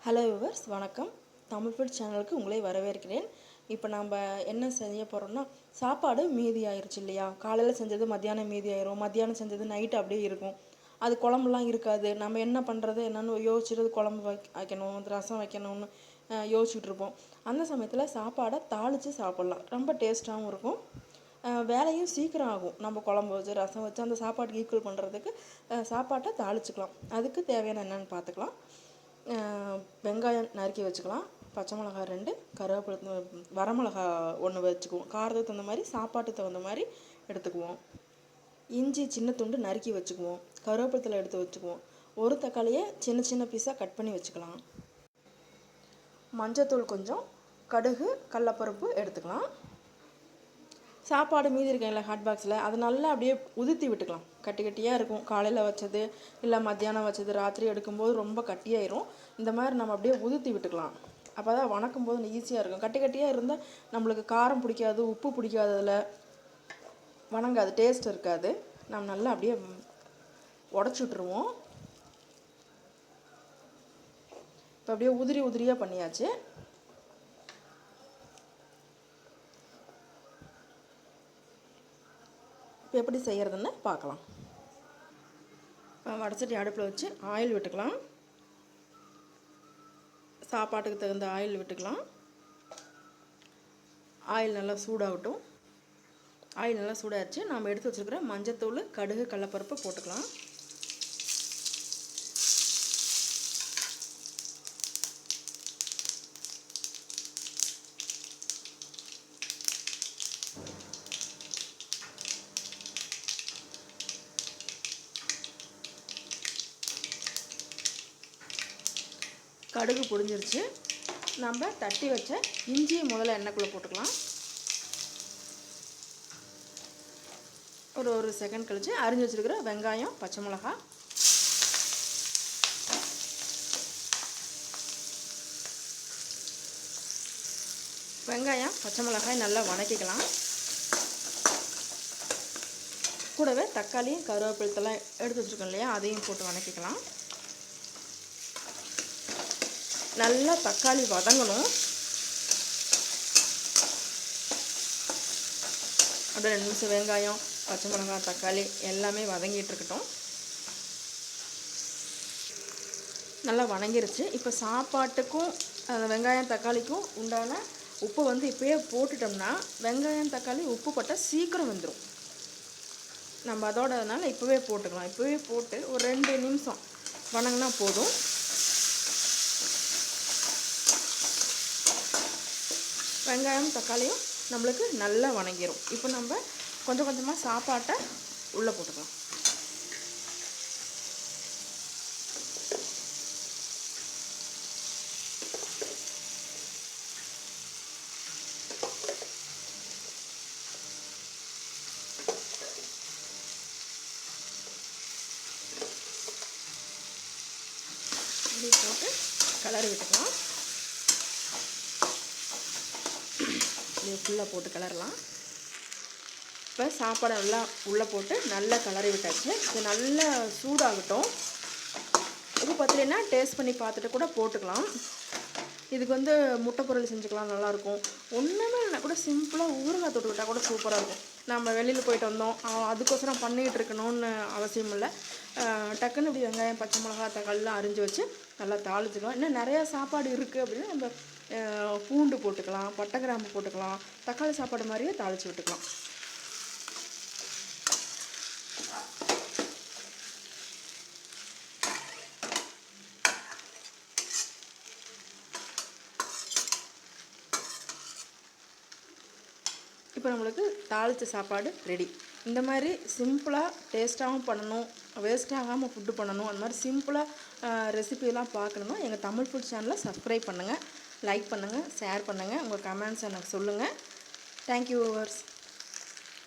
Hello viewers, வணக்கம். Tamil food சேனலுக்கு உங்களை வரவேற்கிறேன். இப்போ நம்ம என்ன செய்ய போகிறோம்னா, சாப்பாடு மீதி ஆயிடுச்சு இல்லையா? காலையில் செஞ்சது மத்தியானம் மீதி ஆயிரும், மத்தியானம் செஞ்சது நைட்டு அப்படியே இருக்கும். அது குழம்புலாம் இருக்காது. நம்ம என்ன பண்ணுறது என்னென்னு யோசிச்சுட்டு குழம்பு வைக்கணும், ரசம் வைக்கணும்னு யோசிச்சுட்டு இருப்போம். அந்த சமயத்தில் சாப்பாடை தாளித்து சாப்பிட்லாம். ரொம்ப டேஸ்ட்டாகவும் இருக்கும். வேலையும் சீக்கிரம் ஆகும். நம்ம குழம்பு வச்சு ரசம் வச்சு அந்த சாப்பாட்டுக்கு ஈக்குவல் பண்ணுறதுக்கு சாப்பாட்டை தாளிச்சுக்கலாம். அதுக்கு தேவையான என்னென்னு பார்த்துக்கலாம். வெங்காயம் நறுக்கி வச்சுக்கலாம், பச்சை மிளகா 2, கருவேப்பிலை, வரமிளகா 1 வச்சுக்குவோம். காரத்துக்கு தகுந்த மாதிரி சாப்பாட்டுக்கு தகுந்த மாதிரி எடுத்துக்குவோம். இஞ்சி சின்ன துண்டு நறுக்கி வச்சுக்குவோம். கருவேப்பிலை எடுத்து வச்சுக்குவோம். ஒரு தக்காளியை சின்ன சின்ன பீஸாக கட் பண்ணி வச்சுக்கலாம். மஞ்சத்தூள் கொஞ்சம், கடுகு, கடலப்பருப்பு எடுத்துக்கலாம். சாப்பாடு மீதி இருக்கேன்ல ஹாட் பாக்ஸில், அது நல்லா அப்படியே உதுத்தி விட்டுக்கலாம். கட்டி கட்டியாக இருக்கும். காலையில் வச்சது இல்லை மத்தியானம் வச்சது ராத்திரி எடுக்கும்போது ரொம்ப கட்டியாயிரும். இந்த மாதிரி நம்ம அப்படியே உதுத்தி விட்டுக்கலாம். அப்போ தான் வணக்கும் போது ஈஸியாக இருக்கும். கட்டி கட்டியாக இருந்தால் நம்மளுக்கு காரம் பிடிக்காது, உப்பு பிடிக்காது, அதில் வணங்காது, டேஸ்ட் இருக்காது. நம்ம நல்லா அப்படியே உடச்சி விட்டுருவோம். இப்போ அப்படியே உதிரி உதிரியாக பண்ணியாச்சு. இப்போ எப்படி செய்கிறதுன்னு பார்க்கலாம். வடச்சட்டி அடுப்பில் வச்சு ஆயில் விட்டுக்கலாம். சாப்பாட்டுக்கு தகுந்த ஆயில் விட்டுக்கலாம். ஆயில் நல்லா சூடாகட்டும். ஆயில் நல்லா சூடாகிடுச்சு. நாம் எடுத்து வச்சுருக்கிற மஞ்சத்தூள், கடுகு, கடலப்பருப்பு போட்டுக்கலாம். கடுகு பொரிஞ்சிருச்சு. நம்ம தட்டி வச்ச இஞ்சியை முதல்ல எண்ணெய்க்குள்ளே போட்டுக்கலாம். ஒரு செகண்ட் கழித்து அரிஞ்சு வச்சுருக்கிற வெங்காயம், பச்சை மிளகா, வெங்காயம் பச்சை மிளகாய் நல்லா வதக்கிக்கலாம். கூடவே தக்காளியும் கருவேப்பிலத்தெல்லாம் எடுத்து வச்சுருக்கோம் இல்லையா, அதையும் போட்டு வதக்கிக்கலாம். நல்லா தக்காளி வதங்கணும். அப்படியே 2 நிமிஷம் வெங்காயம், பச்சை மிளகாய், தக்காளி எல்லாமே வதங்கிட்டு இருக்கட்டும். நல்லா வதங்கிருச்சு. இப்போ சாப்பாட்டுக்கும் அந்த வெங்காயம் தக்காளிக்கும் உண்டான உப்பு இப்போயே போட்டுட்டோம்னா வெங்காயம் தக்காளி உப்பு பட்டால் சீக்கிரம் வந்துடும். நம்ம அதனால இப்போவே போட்டுக்கலாம். இப்போவே போட்டு ஒரு 2 நிமிஷம் வதங்கினா போதும். வெங்காயம் தக்காளியும் நம்மளுக்கு நல்லா வதங்கிடும். இப்போ நம்ம கொஞ்சம் கொஞ்சமாக சாப்பாட்டை உள்ளே போட்டுக்கலாம். இப்படி போட்டு கலரி விட்டுக்கலாம். ஃபுல்லாக போட்டு கிளறலாம். இப்போ சாப்பாடை நல்லா உள்ளே போட்டு நல்லா கிளறி விட்டாச்சு. இது நல்லா சூடாகட்டும். உப்பு பத்தலைன்னா டேஸ்ட் பண்ணி பார்த்துட்டு கூட போட்டுக்கலாம். இதுக்கு முட்டை பொரியல் செஞ்சுக்கலாம், நல்லாயிருக்கும். ஒன்றுமே இல்லை, கூட சிம்பிளாக ஊறுகாய் தொட்டுக்கிட்டால் கூட சூப்பராக இருக்கும். நம்ம வெளியில் போயிட்டு வந்தோம், அதுக்கோசரம் பண்ணிகிட்டு இருக்கணும்னு அவசியம் இல்லை. டக்குன்னு இப்படி வெங்காயம், பச்சை மிளகா, தக்காளிலாம் அரிஞ்சு வச்சு நல்லா தாளிச்சுக்கலாம். இன்னும் நிறையா சாப்பாடு இருக்குது அப்படின்னா நம்ம பூண்டு போட்டுக்கலாம், பட்டை கிராம்பு போட்டுக்கலாம். தக்காளி சாப்பாடு மாதிரியே தாளித்து விட்டுக்கலாம். இப்போ நம்மளுக்கு தாளித்த சாப்பாடு ரெடி. இந்த மாதிரி சிம்பிளாக டேஸ்ட்டாகவும் பண்ணணும், வேஸ்ட் ஆகாமல் ஃபுட்டு பண்ணணும். அந்த மாதிரி சிம்பிளாக ரெசிபியெல்லாம் பார்க்கணுன்னா எங்கள் தமிழ் ஃபுட் சேனலை சப்ஸ்கிரைப் பண்ணுங்கள், லைக் பண்ணுங்கள், ஷேர் பண்ணுங்கள். உங்கள் கமெண்ட்ஸ் எனக்கு சொல்லுங்கள். Thank you viewers.